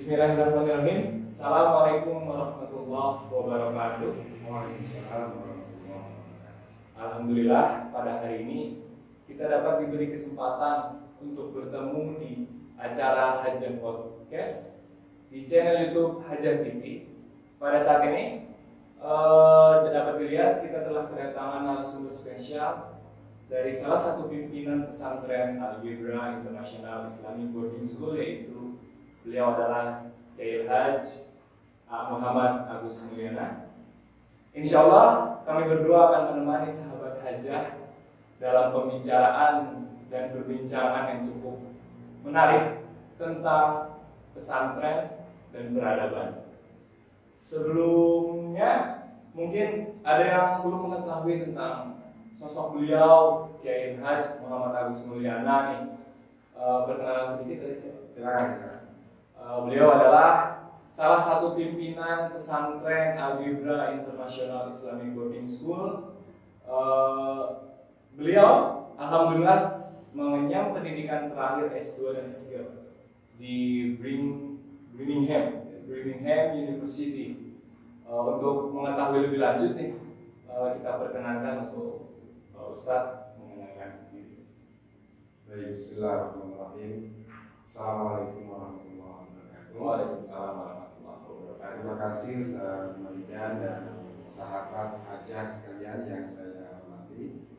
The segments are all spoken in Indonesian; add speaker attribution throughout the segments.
Speaker 1: Bismillahirrahmanirrahim. Assalamualaikum warahmatullahi wabarakatuh.
Speaker 2: Waalaikumsalam warahmatullahi wabarakatuh.
Speaker 1: Alhamdulillah, pada hari ini kita dapat diberi kesempatan untuk bertemu di acara Hajar Podcast di channel YouTube Hajar TV. Pada saat ini dapat dilihat kita telah kedatangan narasumber spesial dari salah satu pimpinan pesantren Al-Ghibra International Islamic Boarding School, yaitu beliau adalah Kiai Haji Muhammad Agus Mulyana. Insya Allah kami berdua akan menemani sahabat hajah dalam pembicaraan dan perbincangan yang cukup menarik tentang pesantren dan peradaban. Sebelumnya mungkin ada yang belum mengetahui tentang sosok beliau, Kiai Haji Muhammad Agus Mulyana nih. Perkenalan sedikit dari saya.
Speaker 2: Silakan.
Speaker 1: Beliau adalah salah satu pimpinan pesantren Al-Ghibra International Islamic Boarding School. Beliau alhamdulillah mengenyam pendidikan terakhir S2 dan S3 di Birmingham University. Untuk mengetahui lebih lanjut nih, kita perkenankan untuk Ustadz mengenalkan diri.
Speaker 2: Baik, bismillahirrahmanirrahim. Assalamualaikum warahmatullahi wabarakatuh.
Speaker 1: Waalaikumsalam warahmatullahi wabarakatuh.
Speaker 2: Terima kasih Ustaz Malikan dan sahabat hajah sekalian yang saya hormati.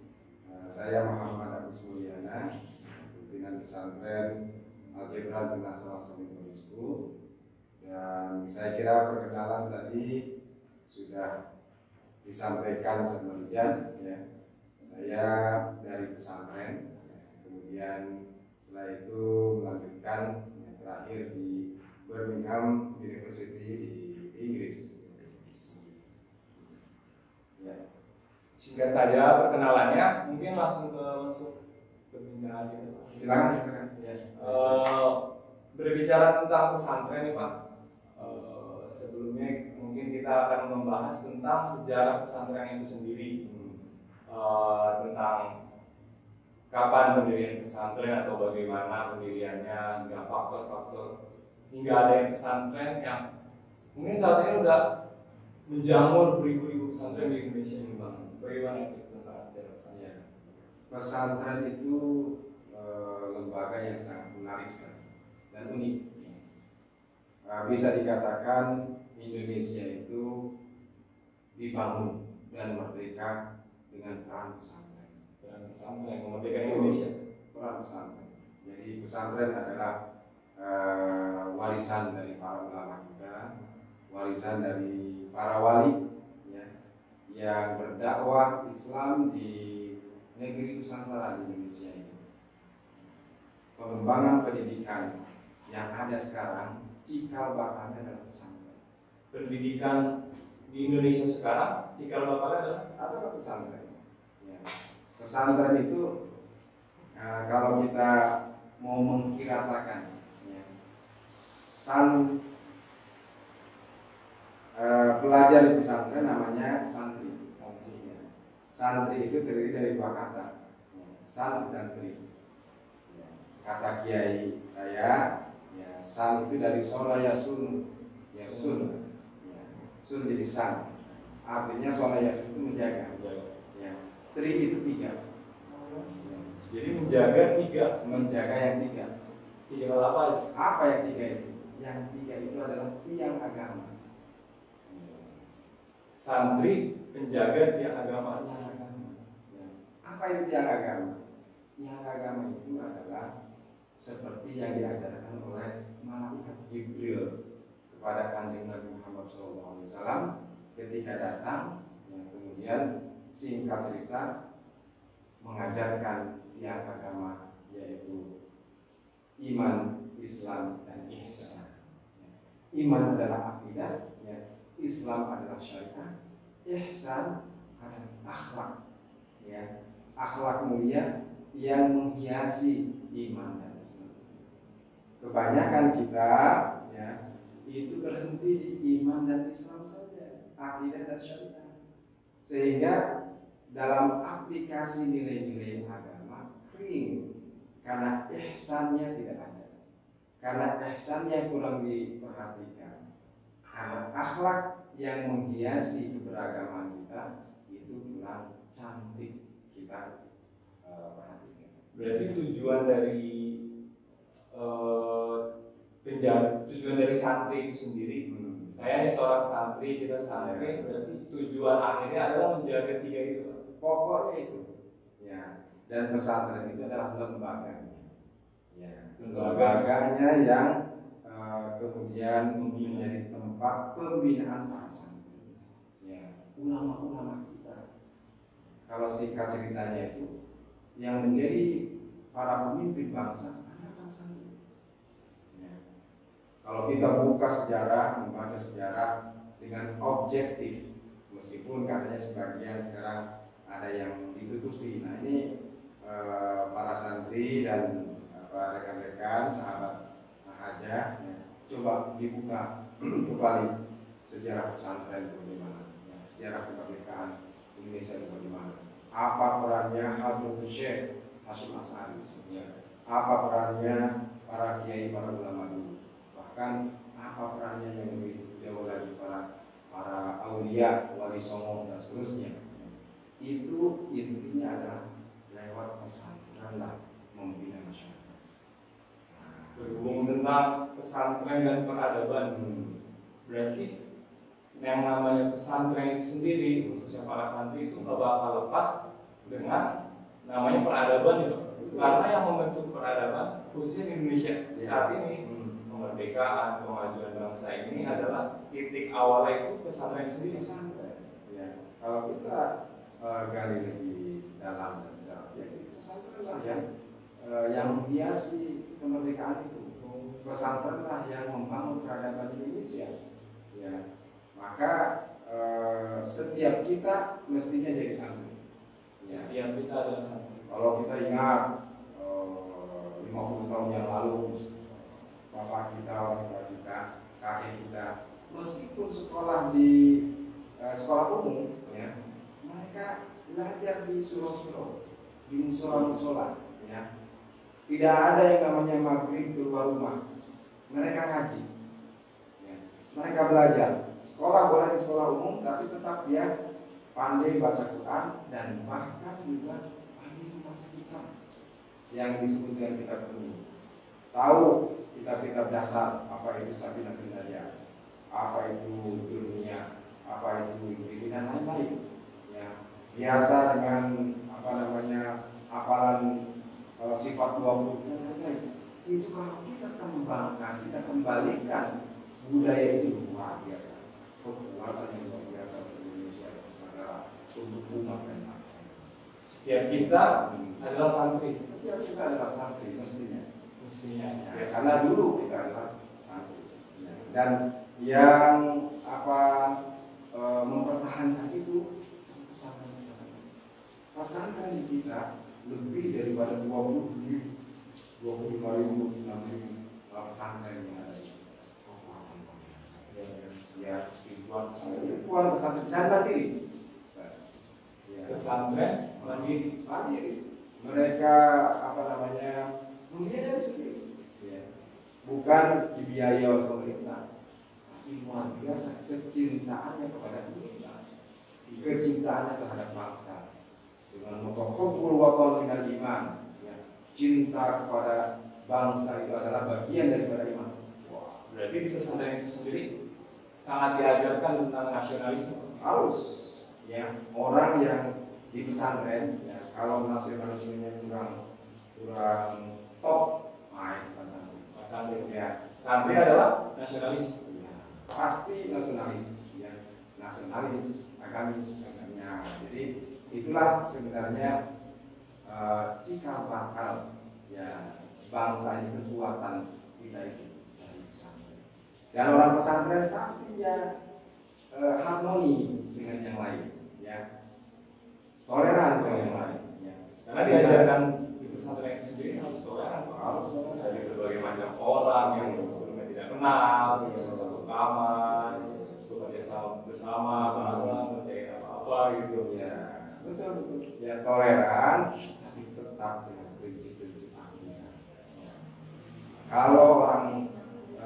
Speaker 2: Saya Muhammad Agus Mulyana, pimpinan pesantren Al-Ghibra International Islamic Boarding School. Dan saya kira perkenalan tadi sudah disampaikan Ustaz Malikan, ya. Saya dari pesantren, kemudian setelah itu melanjutkan yang terakhir di Birmingham University di Inggris. Ya.
Speaker 1: Singkat saja perkenalannya, mungkin langsung masuk perbincangan kita.
Speaker 2: Silakan. Ya.
Speaker 1: Berbicara tentang pesantren nih Pak. Sebelumnya mungkin kita akan membahas tentang sejarah pesantren itu sendiri. Tentang kapan pendirian pesantren atau bagaimana pendiriannya, hingga faktor-faktor hingga ada yang pesantren yang mungkin saat ini udah menjamur beribu-ribu pesantren di Indonesia ini Bang. Bagaimana itu tentang sejarah pesantren?
Speaker 2: Ya. Pesantren itu lembaga yang sangat menarik sekali dan unik. Bisa dikatakan Indonesia itu dibangun dan merdeka dengan peran pesantren.
Speaker 1: Pesantren memerdekakan Indonesia.
Speaker 2: Peran pesantren. Jadi pesantren adalah warisan dari para ulama kita, warisan dari para wali, ya, yang berdakwah Islam di negeri Nusantara di Indonesia ini. Pengembangan pendidikan yang ada sekarang cikal bakalnya adalah pesantren.
Speaker 1: Pendidikan di Indonesia sekarang cikal bakalnya adalah
Speaker 2: pesantren. Ya. Pesantren itu kalau kita mau mengkiratakan, ya, pelajar di pesantren namanya santri. Ya. Santri itu terdiri dari dua kata, ya, san dan tri. Ya. Kata kiai saya, ya, san itu dari sola yasun, yasun, ya, sun jadi san. Artinya sola yasun itu menjaga. Ya. Tri itu tiga.
Speaker 1: Jadi menjaga tiga.
Speaker 2: Menjaga yang tiga.
Speaker 1: Tiga apa?
Speaker 2: Apa yang tiga itu? Yang tiga itu adalah tiang agama.
Speaker 1: Santri penjaga tiang agama.
Speaker 2: Ya. Apa itu tiang agama? Tiang agama itu adalah seperti yang diajarkan oleh malaikat Jibril kepada Kanjeng Nabi Muhammad SAW ketika datang, yang kemudian singkat cerita mengajarkan tiang agama, yaitu iman, Islam, dan ihsan. Iman adalah akidah, ya. Islam adalah syariat, ihsan adalah akhlak, ya. Akhlak mulia yang menghiasi iman dan Islam. Kebanyakan kita, ya, itu berhenti di iman dan Islam saja, akidah dan syariat, sehingga dalam aplikasi nilai-nilai agama kering karena ihsannya tidak ada, karena ihsan yang kurang diperhatikan, karena akhlak yang menghiasi keberagaman kita itu kurang cantik kita perhatikan.
Speaker 1: Berarti tujuan dari tujuan dari santri itu sendiri. Saya ini seorang santri, kita santri, berarti tujuan akhirnya adalah menjaga tiga itu.
Speaker 2: Pokoknya itu. Ya. Dan pesantren itu adalah lembaganya. Ya. Lembaganya yang kemudian menjadi tempat pembinaan para santri. Ya. Ulama-ulama kita. Kalau singkat ceritanya itu, yang menjadi para pemimpin bangsa adalah para santri. Ya. Kalau kita buka sejarah, membaca sejarah dengan objektif, meskipun katanya sebagian sekarang ada yang ditutupi. Nah ini para santri dan rekan-rekan sahabat Hajah, ya, coba dibuka kembali sejarah pesantren itu bagaimana, ya, sejarah kemerdekaan Indonesia itu bagaimana, apa perannya Habib Syekh Hasyim Asy'ari, ya, apa perannya para kiai, para ulama dulu, bahkan apa perannya yang lebih jauh lagi para aulia, wali songo dan seterusnya. Itu intinya adalah lewat pesantren lah membina masyarakat.
Speaker 1: Berhubung tentang pesantren dan peradaban, berarti yang namanya pesantren itu sendiri, khususnya para santri itu nggak bakal lepas dengan namanya peradaban ya. Karena yang membentuk peradaban khususnya di Indonesia saat ini, kemerdekaan, kemajuan bangsa ini adalah titik awalnya itu pesantren sendiri.
Speaker 2: Pesantren. Ya. Kalau kita gali lebih dalam dan secara objektif, pesantren lah yang menghiasi kemerdekaan itu. Pesantren lah yang membangun peradaban Indonesia. Ya. Maka setiap kita mestinya jadi santri. Ya.
Speaker 1: Setiap kita adalah santri.
Speaker 2: Kalau kita ingat 50 tahun yang lalu, bapak kita, orang tua kita, kakek kita, meskipun sekolah di sekolah umum, ya, mereka belajar di surau-surau, di musola-musola, ya. Tidak ada yang namanya maghrib keluar rumah. Mereka ngaji, ya. Mereka belajar. Sekolah boleh di sekolah umum, tapi tetap dia pandai baca Quran dan bahkan juga pandai membaca kitab yang disebutkan kitab ini. Tahu kitab-kitab dasar, apa itu Sabinatul Najah, apa itu dunia, apa itu Ibrahim dan lain-lain. Ya, biasa dengan hafalan sifat 20 dan lain-lain. Itu kalau kita kembangkan, kita kembalikan budaya itu luar biasa, kekuatan yang luar biasa untuk Indonesia, saudara, untuk umat dan bangsa.
Speaker 1: Setiap kita adalah santri.
Speaker 2: Setiap kita adalah santri mestinya.
Speaker 1: Ya,
Speaker 2: karena dulu kita adalah santri, ya. Dan yang mempertahankan itu pesantren kita lebih daripada 25.000 pesantren yang ada di ya, ribuan pesantren dan mandiri.
Speaker 1: Pesantren mandiri.
Speaker 2: Mereka membiayai sendiri, ya. Bukan dibiayai oleh pemerintah, tapi luar biasa kecintaannya kepada pemerintah, kecintaannya terhadap bangsa dengan moto hubbul watan minal iman, ya. Cinta kepada bangsa itu adalah bagian daripada iman.
Speaker 1: Wah, berarti di pesantren itu sendiri sangat diajarkan tentang nasionalisme.
Speaker 2: Harus, ya. Orang yang di pesantren, ya, kalau nasionalismenya kurang top, bukan santri.
Speaker 1: Santri,
Speaker 2: Ya.
Speaker 1: Santri adalah nasionalis.
Speaker 2: Ya. Pasti nasionalis, ya. Nasionalis, agamis, ya. Jadi itulah sebenarnya cikal bakal, ya, bangsa ini, kekuatan kita itu dari pesantren. Dan orang pesantren pasti ya harmoni dengan yang lain, ya. Toleran dengan yang lain, ya.
Speaker 1: Karena diajarkan di pesantren itu sendiri harus toleran,
Speaker 2: harus toleran
Speaker 1: dari berbagai macam orang yang sebelumnya tidak kenal, satu kamar, bekerja bersama, bareng, menjadi apa-apa gitu.
Speaker 2: Ya, betul. Ya, toleran, tapi tetap dengan prinsip-prinsip akidah. Kalau orang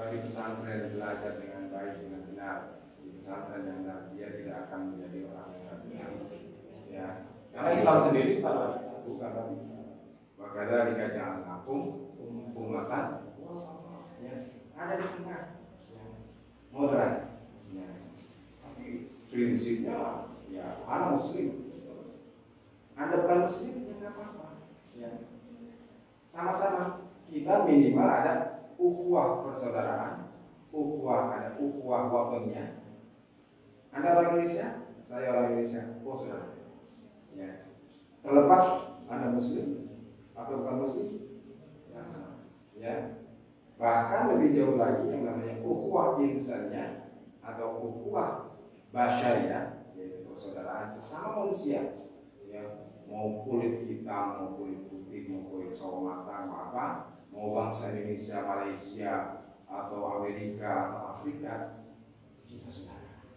Speaker 2: di pesantren belajar dengan baik, dengan benar, di pesantren yang benar, dia tidak akan menjadi orang yang benar. Ya,
Speaker 1: Karena Islam sendiri bukan
Speaker 2: bukan Bagaimana dikajang kampung, umatan, ya, ada di tengah, ya, moderat. Ya. Tapi prinsipnya, ya, anak muslim. Anda bukan muslim, ya nggak apa-apa. Ya. Sama-sama kita minimal ada ukhuwah persaudaraan, ada ukhuwah watannya. Anda orang Indonesia, saya orang Indonesia, oh saudara. Ya. Terlepas Anda muslim atau bukan muslim, ya, ya. Bahkan lebih jauh lagi yang namanya ukhuwah insaniyah atau ukhuwah basyariyah, yaitu persaudaraan sesama manusia. Ya, mau kulit hitam, mau kulit putih, mau kulit sawo matang, mau apa, mau bangsa Indonesia, Malaysia, atau Amerika, atau Afrika, kita saudara.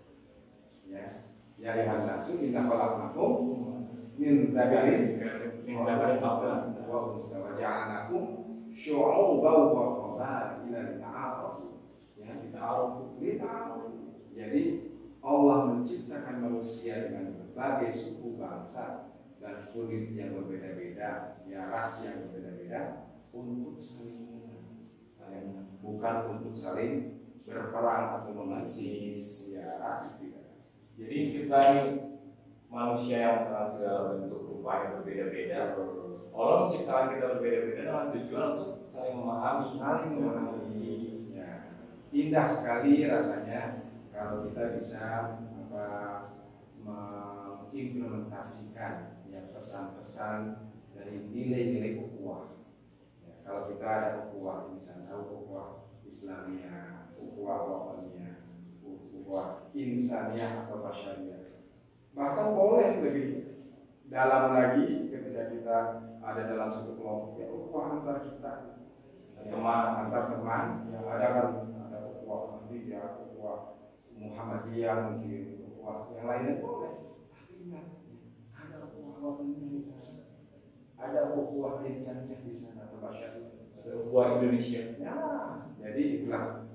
Speaker 2: Ya, yang nasu inna khalaqnakum min dzakarin wa unsa wa ja'alnakum syu'uban wa qabaila lita'arafu. Ya, lita'arafu. Jadi Allah menciptakan manusia dengan berbagai suku bangsa dan kulit yang berbeda-beda, ya, ras yang berbeda-beda untuk saling bukan untuk saling berperang atau memasis, ya, rasis tidak.
Speaker 1: Jadi kita ini manusia yang segala bentuk rupanya berbeda-beda. Allah menciptakan kita berbeda-beda dengan tujuan untuk saling memahami.
Speaker 2: Ya. Indah sekali rasanya kalau kita bisa mengimplementasikan, ya, pesan-pesan dari nilai-nilai ukhuwah. Ya, kalau kita ada ukhuwah ukhuwah Islamiyah, ukhuwah wataniyah, ukhuwah insaniyah atau basyariyah. Bahkan boleh lebih dalam lagi ketika kita ada dalam satu kelompok, ya, ukhuwah antar kita, antar teman, yang ada kan ada ukhuwah Ahmadiyah, ukhuwah Muhammadiyah, mungkin ukhuwah yang lainnya boleh. Tapi ingat, ada ukhuwah wataniyah di sana, ada ukhuwah insaniyah di sana, atau basyariyah,
Speaker 1: ada ukhuwah Indonesia.
Speaker 2: Ya, jadi itulah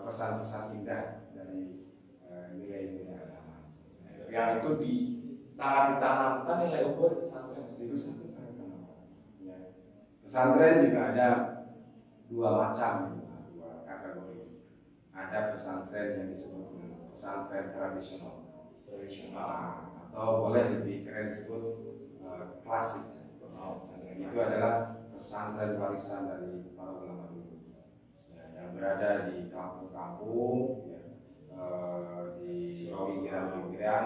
Speaker 2: pesan-pesan indah dari nilai-nilai agama.
Speaker 1: Yang itu sangat ditanamkan nilai ukhuwah di pesantren.
Speaker 2: Itu sangat kenal. Ya. Pesantren juga ada dua macam, dua kategori. Ada pesantren yang disebut pesantren tradisional, atau boleh lebih keren disebut klasik. Itu adalah pesantren warisan dari para ulama dulu, ya, yang berada di kampung-kampung, ya, di pinggiran-pinggiran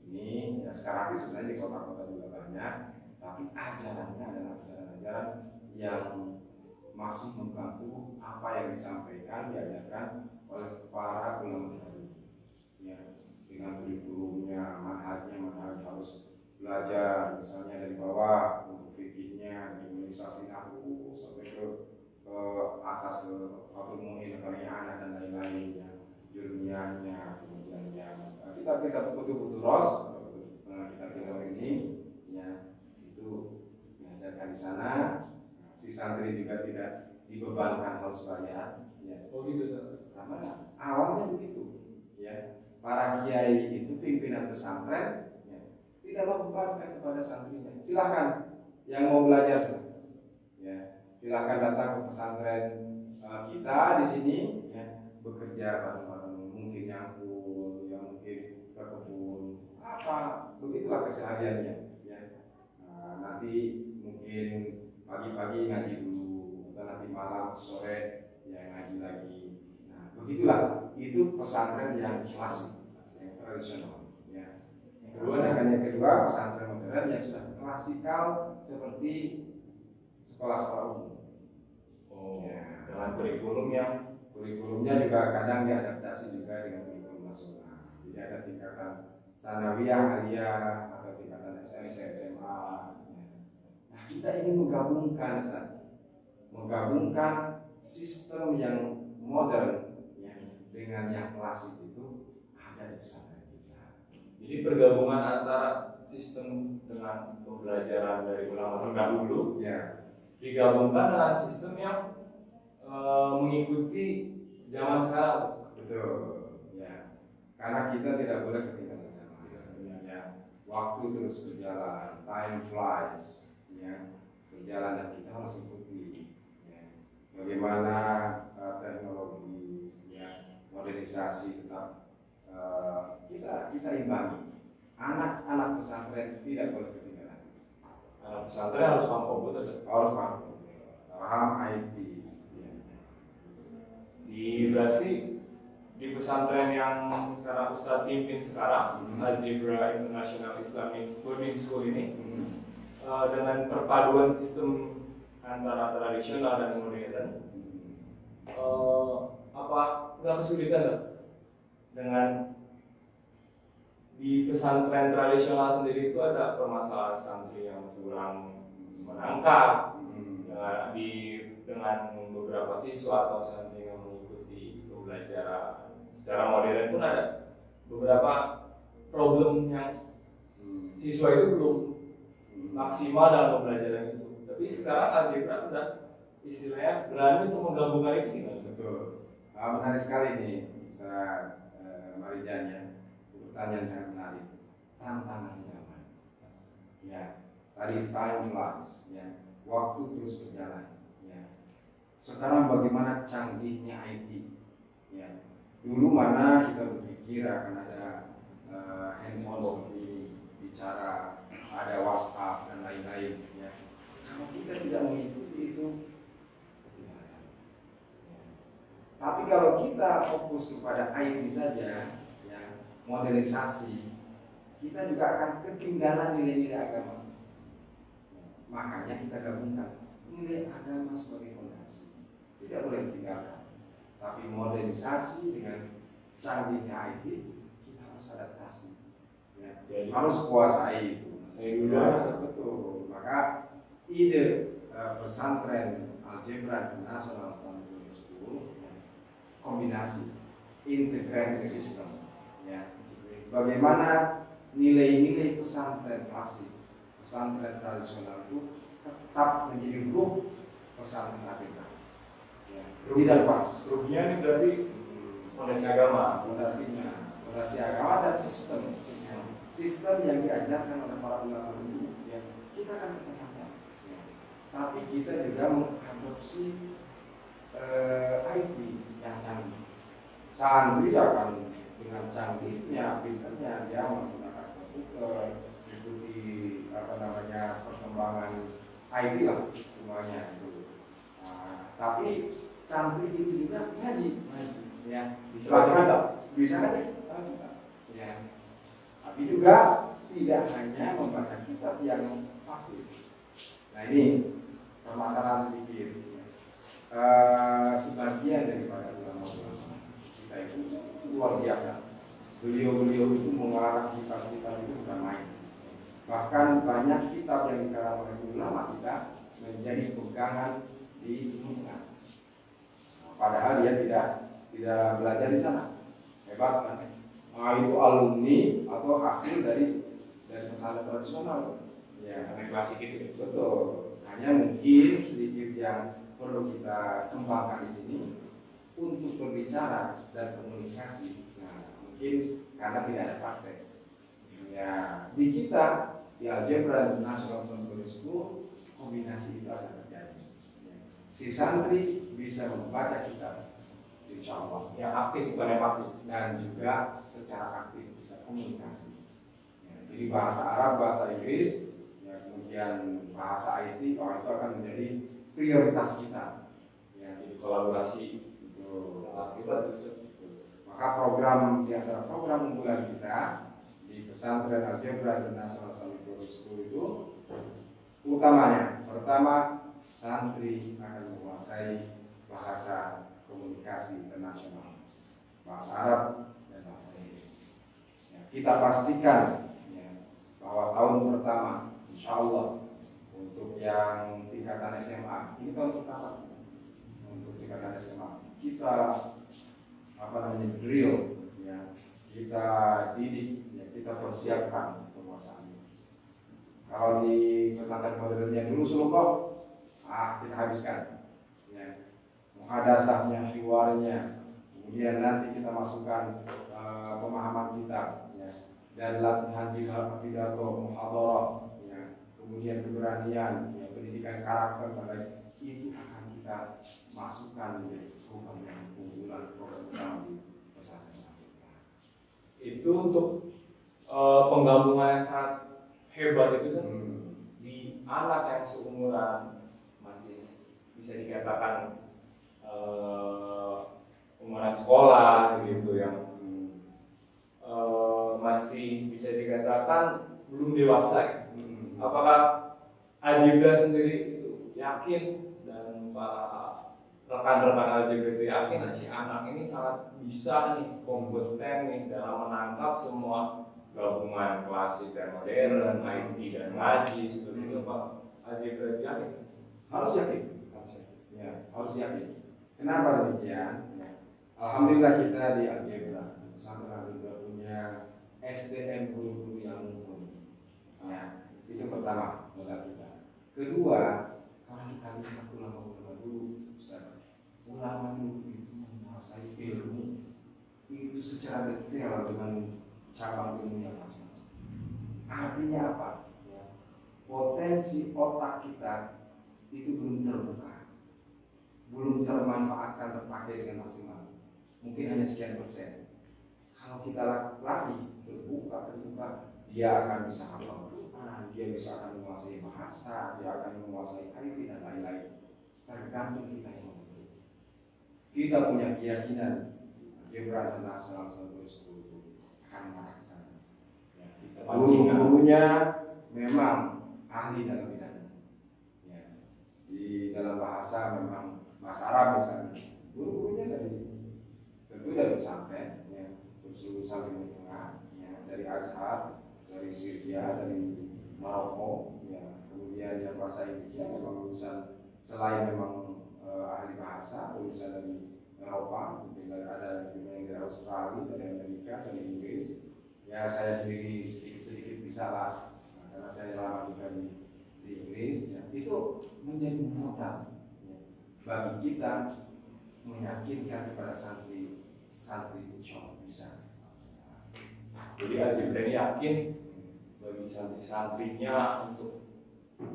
Speaker 2: ini, ya, sekarang sebenarnya di kota-kota juga banyak, tapi ajarannya adalah ajaran-ajaran yang masih membantu apa yang disampaikan, diajarkan oleh para ulama dulu, ya, dengan kurikulumnya, manhaj harus belajar misalnya dari bawah untuk fikihnya, dari Safinatu sampai ke atas ke Fathul Mu'in, Qari'anah dan lain-lainnya, jurniahnya, kemudian yang kita betul-betul kita ini, ya, itu diajarkan di sana. Si santri juga tidak dibebankan harus bayar, ya.
Speaker 1: Oh gitu,
Speaker 2: karena awalnya begitu, ya. Para kiai itu pimpinan pesantren, ya, tidak membebankan kepada santrinya. Silakan yang mau belajar, ya, silakan datang ke pesantren kita di sini, ya, bekerja bareng-bareng, mungkin nyangkul, ya, mungkin ke kebun, apa, begitulah kesehariannya, ya. Nanti mungkin pagi-pagi ngaji dulu, atau nanti malam sore, ya, ngaji lagi. Nah, begitulah, itu pesantren yang klasik, yang tradisional, ya. Yang kedua pesantren modern yang sudah klasikal seperti sekolah-sekolah umum.
Speaker 1: Oh,
Speaker 2: ya.
Speaker 1: Dengan kurikulumnya
Speaker 2: juga kadang diadaptasi juga dengan kurikulum nasional. Jadi ada tingkatan sanawiyah, aliyah, atau tingkatan SMP, SMA. Ya. Nah, kita ingin menggabungkan sistem yang modern, ya, dengan yang klasik itu ada di pesantren kita.
Speaker 1: Jadi pergabungan antara sistem dengan pembelajaran dari ulama terdahulu,
Speaker 2: ya,
Speaker 1: digabungkan dengan sistem yang mengikuti zaman sekarang.
Speaker 2: Betul, ya. Karena kita tidak boleh ketinggalan zaman. Ya. Waktu terus berjalan, time flies, ya. Berjalan dan kita harus ikuti. Ya. Bagaimana teknologi, ya, modernisasi tetap kita imbangi. Anak-anak pesantren tidak boleh ketinggalan.
Speaker 1: Anak pesantren harus paham komputer.
Speaker 2: Harus paham IT.
Speaker 1: Berarti di pesantren yang sekarang Ustadz pimpin sekarang, Al-Jibra International Islamic Boarding School ini, dengan perpaduan sistem antara tradisional dan modern, apa nggak kesulitan dengan di pesantren tradisional sendiri itu ada permasalahan santri yang kurang menangkap dengan beberapa siswa atau santri yang mengikuti pembelajaran secara modern pun ada beberapa problem yang siswa itu belum maksimal dalam pembelajaran itu. Tapi sekarang algebra udah istilahnya berani untuk menggabungkan itu gimana?
Speaker 2: Betul. Menarik sekali nih, Marijan ya. Pertanyaan sangat menarik. Tantangan zaman. Ya, tadi time flies, ya. Waktu terus berjalan. Ya. Sekarang bagaimana canggihnya IT? Ya. Dulu mana kita berpikir akan ada handphone seperti bicara, ada WhatsApp dan lain-lain. Ya. Kalau kita tidak mengikuti itu, ketinggalan. Ya. Tapi kalau kita fokus kepada IT saja, ya, modernisasi, kita juga akan ketinggalan nilai-nilai agama. Makanya kita gabungkan nilai agama sebagai fondasi, tidak boleh ditinggalkan. Tapi modernisasi dengan canggihnya IT, kita harus adaptasi. Ya. Jadi harus kuasai itu.
Speaker 1: Saya dulu.
Speaker 2: Betul. Maka ide pesantren Al-Jibra International Islamic School, kombinasi integrated system. Ya. Bagaimana nilai-nilai pesantren klasik, pesantren tradisional itu tetap menjadi ruh pesantren Al-Jibra. Ya. Tidak lepas.
Speaker 1: Ruhnya ini berarti fondasi agama.
Speaker 2: Fondasi agama dan sistem yang diajarkan oleh para ulama dulu. Ya. Kita akan bertanya. Ya. Tapi kita juga mengadopsi IT yang canggih. Santri akan dengan canggihnya, pinternya dia menggunakan komputer, ikuti perkembangan IT lah semuanya itu. Tapi santri itu juga ngaji, ya. Bisa aja, ya. Tapi juga tidak hanya membaca kitab yang pasif. Nah ini permasalahan sedikit. Sebagian daripada ulama-ulama kita itu luar biasa. Beliau-beliau itu mengarang kitab-kitab itu bukan main. Bahkan banyak kitab yang dikarang oleh ulama kita menjadi pegangan di lingkungan. Padahal dia tidak belajar di sana. Hebat kan? Itu alumni atau hasil dari pesantren tradisional. Ya,
Speaker 1: Karena klasik itu.
Speaker 2: betul. Hanya mungkin sedikit yang perlu kita kembangkan di sini untuk berbicara dan komunikasi. Nah, mungkin karena tidak ada praktek. Ya, di kita di Al-Jibra International Islamic School kombinasi itu akan terjadi. Si santri bisa membaca kitab, insya Allah,
Speaker 1: Yang aktif bukan yang pasif.
Speaker 2: dan juga secara aktif bisa komunikasi. Ya, jadi bahasa Arab, bahasa Inggris, ya, kemudian bahasa IT, itu akan menjadi prioritas kita. Ya,
Speaker 1: Jadi kolaborasi
Speaker 2: itu.
Speaker 1: kita terus.
Speaker 2: Maka program di antara program unggulan kita di pesantren Al-Jibra International Islamic School itu utamanya pertama santri akan menguasai bahasa komunikasi internasional, bahasa Arab dan bahasa Inggris. Ya, kita pastikan ya, bahwa tahun pertama insya Allah untuk yang tingkatan SMA ini tahun pertama untuk tingkatan SMA kita drill ya, kita didik ya, kita persiapkan penguasaannya. Kalau di pesantren modernnya dulu Sulukoh kita habiskan. Ya. Muhadasahnya, hiwarnya, kemudian nanti kita masukkan pemahaman kitab, ya. Dan latihan pidato, muhadarah, ya. Kemudian keberanian, ya. Pendidikan karakter, itu akan kita masukkan menjadi program yang unggulan, program utama di pesantren.
Speaker 1: Itu untuk penggabungan yang sangat hebat itu kan di anak yang seumuran, masih bisa dikatakan umuran sekolah gitu, yang masih bisa dikatakan belum dewasa ya. Apakah Algebra sendiri itu yakin, dan para rekan-rekan Algebra itu yakin si anak ini sangat bisa nih, kompeten nih dalam menangkap semua gabungan klasik dan modern, IT dan ngaji seperti itu, Pak? Algebra yakin?
Speaker 2: Harus yakin. Ya, harus yakin. Kenapa demikian? Ya. Alhamdulillah kita di Algebra, pesantren Algebra punya SDM guru-guru yang mumpuni. Ya, itu pertama modal kita. Kedua, kalau kita lihat ulama-ulama dulu, Ustaz, ulama dulu itu menguasai ilmu itu secara detail dengan cabang ilmu yang masing-masing. Artinya apa? Ya. Potensi otak kita itu belum terbuka, belum termanfaatkan, terpakai dengan maksimal. Mungkin hanya sekian persen. Kalau kita latih terbuka, dia akan bisa hafal Quran, dia bisa akan menguasai bahasa, dia akan menguasai IT dan lain-lain. Tergantung kita yang membentuk. Kita punya keyakinan Algebra Internasional 110 akan mengarah ke sana. Ya, guru-gurunya memang ahli dalam bidang. Ya, di dalam bahasa memang bahasa Arab misalnya. Guru-gurunya tentu dari pesantren, ya, lulusan Timur Tengah, ya, dari Azhar, dari Syria, dari Maroko, ya, kemudian yang bahasa Inggrisnya memang lulusan, selain memang ahli bahasa, lulusan dari Eropa, mungkin ada juga yang dari Australia, dari Amerika, dari Inggris. Ya, saya sendiri sedikit bisa lah, karena saya lama juga di Inggris. Ya, itu menjadi modal, ya, bagi kita meyakinkan kepada santri insya Allah bisa.
Speaker 1: Jadi Algebra ini yakin bagi santri-santrinya untuk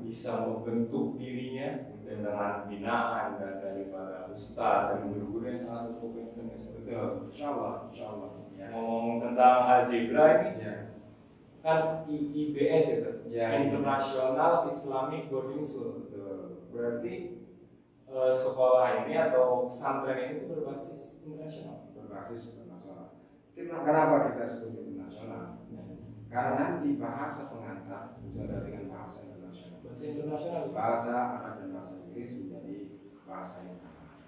Speaker 1: bisa membentuk dirinya dengan binaan dan dari para ustaz dan guru-guru yang sangat berkomitmen.
Speaker 2: Betul, insya Allah. Ya.
Speaker 1: Ngomong tentang Algebra ini, ya, kan IBS itu, ya, International Islamic Boarding School.
Speaker 2: Betul.
Speaker 1: Berarti sekolah ini atau pesantren ini itu berbasis internasional.
Speaker 2: Berbasis internasional. Kenapa kita sebut internasional? Karena nanti bahasa pengantar sudah dengan bahasa internasional.
Speaker 1: Bahasa internasional.
Speaker 2: Bahasa Arab dan bahasa Inggris menjadi bahasa yang sama.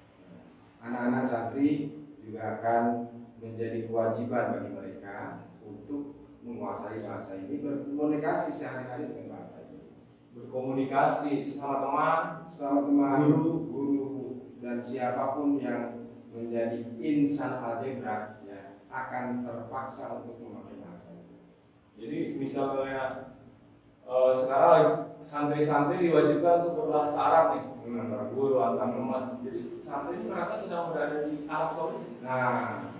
Speaker 2: Anak-anak santri juga akan menjadi kewajiban bagi mereka untuk menguasai bahasa ini, berkomunikasi sehari-hari dengan bahasa ini.
Speaker 1: Berkomunikasi sesama teman,
Speaker 2: guru dan siapapun yang menjadi insan algebra, ya, akan terpaksa untuk memakai bahasa itu.
Speaker 1: Jadi misalnya sekarang santri-santri diwajibkan untuk berbahasa Arab nih, antara guru, antar teman. Jadi santri ini merasa sedang berada di Arab Saudi.
Speaker 2: Nah,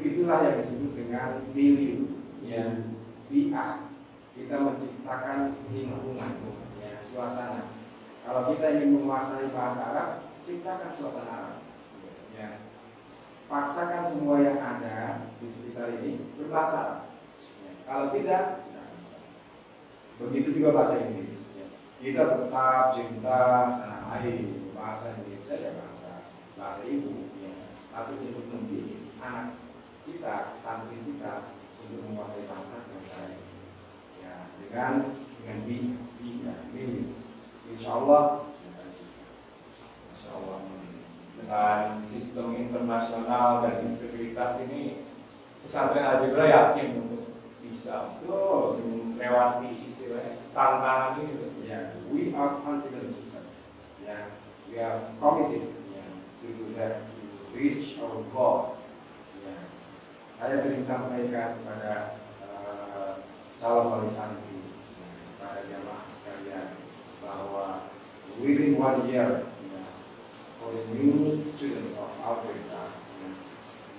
Speaker 2: itulah yang disebut dengan milieu, ya, bi'ah. Kita menciptakan lingkungan, ya, suasana. Kalau kita ingin menguasai bahasa Arab, ciptakan suasana Arab. Ya. Paksakan semua yang ada di sekitar ini berbahasa Arab. Ya. Kalau tidak bisa. Begitu juga bahasa Inggris. Ya. Kita tetap cinta tanah air, bahasa Indonesia ya bahasa ibu. Ya. Tapi untuk mendidik anak kita, santri kita untuk menguasai bahasa yang baik. Ya, dengan insya Allah
Speaker 1: dengan sistem internasional dan integritas ini, pesantren Algebra yakin untuk bisa melewati istilahnya tantangan ini.
Speaker 2: Ya, we are confident, ya, we are committed, ya, to do that, to reach our goal. Ya. Saya sering sampaikan kepada calon wali santri, pada jamaah sekalian, bahwa within 1 year, for the new students of Alberta,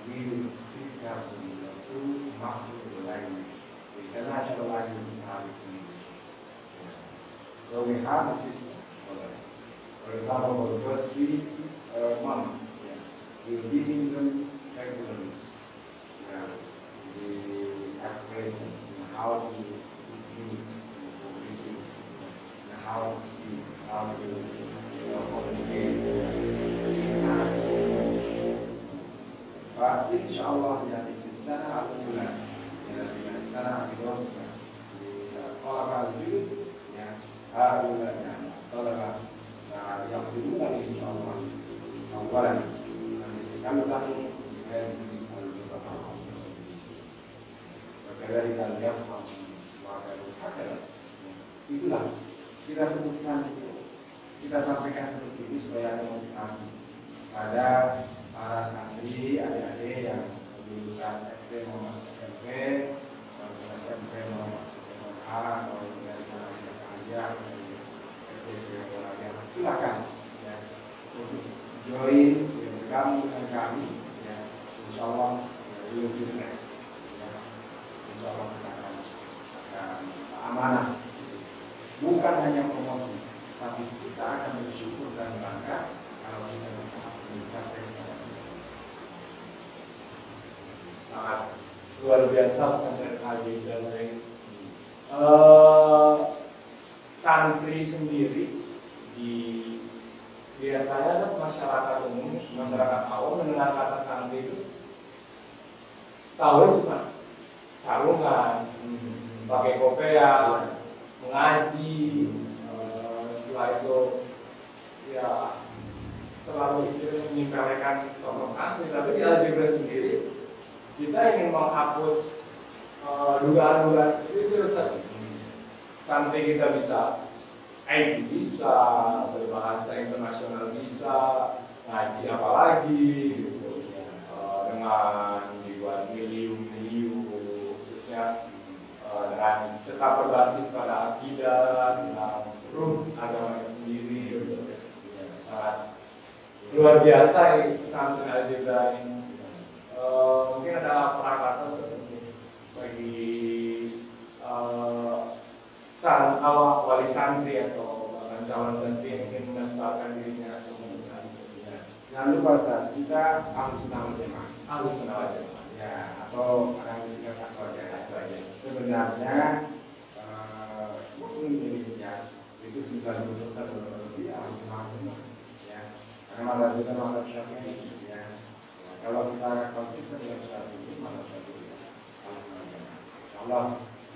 Speaker 2: we will prepare them to master the language, the international language in English. So we have a system for that. For example, for the first 3 months, we will giving them regularly the expressions, how to read, greetings, how to speak, how to communicate. But inshallah يعني في السنة الأولى من السنة الدراسية للطلبة الجدد هؤلاء يعني الطلبة سيقدمون إن شاء الله أولا أن يتكلموا بهذه اللغة وكذلك أن يفهم وهكذا. Itulah kita sebutkan itu, kita sampaikan seperti itu supaya ada motivasi pada para santri, adik-adik yang lulusan SD mau masuk SMP, lulusan SMP mau masuk SMA, atau dari sana tidak kerja, dari SD tidak kerja, silakan ya untuk join bergabung dengan kami ya, insya Allah belum business ya, insya Allah kita akan amanah, bukan hanya promosi, tapi kita akan bersyukur dan bangga kalau kita bisa mencapai
Speaker 1: sangat luar biasa pesantren Al-Hidayah ini. Santri sendiri di biasanya kan masyarakat umum, masyarakat awam mendengar kata santri itu tahu cuma sarungan, pakai kopiah, mengaji, setelah itu ya terlalu menyepelekan sosok santri. Tapi di Al-Hidayah sendiri kita ingin menghapus dugaan-dugaan seperti itu. Santri kita bisa IT bisa, berbahasa internasional bisa, ngaji apalagi gitu. Dengan dibuat milium khususnya dengan tetap berbasis pada akidah, dengan ruh agamanya sendiri gitu. Sangat luar biasa ya pesantren Al-Hidayah ini. Mungkin ada kata seperti bagi wali santri atau bahkan calon santri yang ingin mendaftarkan dirinya atau menggunakan.
Speaker 2: Jangan lupa Ustaz, kita Ahlussunnah wal Jamaah.
Speaker 1: Ahlussunnah wal Jamaah.
Speaker 2: Ya, atau orang disingkat aswaja. Sebenarnya Muslim Indonesia itu 90% lebih Ahlussunnah wal Jamaah. Ya, karena mazhab kita mazhab Syafi'i. Ya, kalau kita konsisten dengan Syafi'i, mazhab Syafi'i Ahlussunnah wal Jamaah. Allah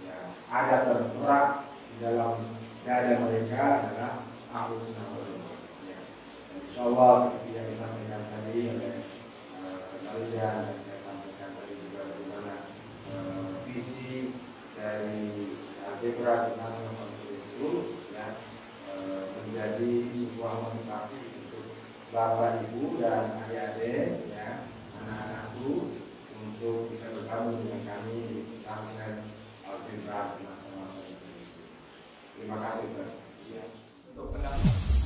Speaker 2: ya ada tertera di dalam dada mereka adalah Ahlussunnah wal Jamaah. Ya. Insyaallah seperti yang disampaikan tadi oleh Saudara dan saya sampaikan tadi juga bagaimana visi dari Algebra International Scientific School ya menjadi sebuah motivasi untuk Bapak Ibu dan adik-adik ya anak-anakku untuk bisa bergabung dengan kami di pesantren Algebra International Scientific School. Terima kasih Ustaz.
Speaker 1: Untuk pendapat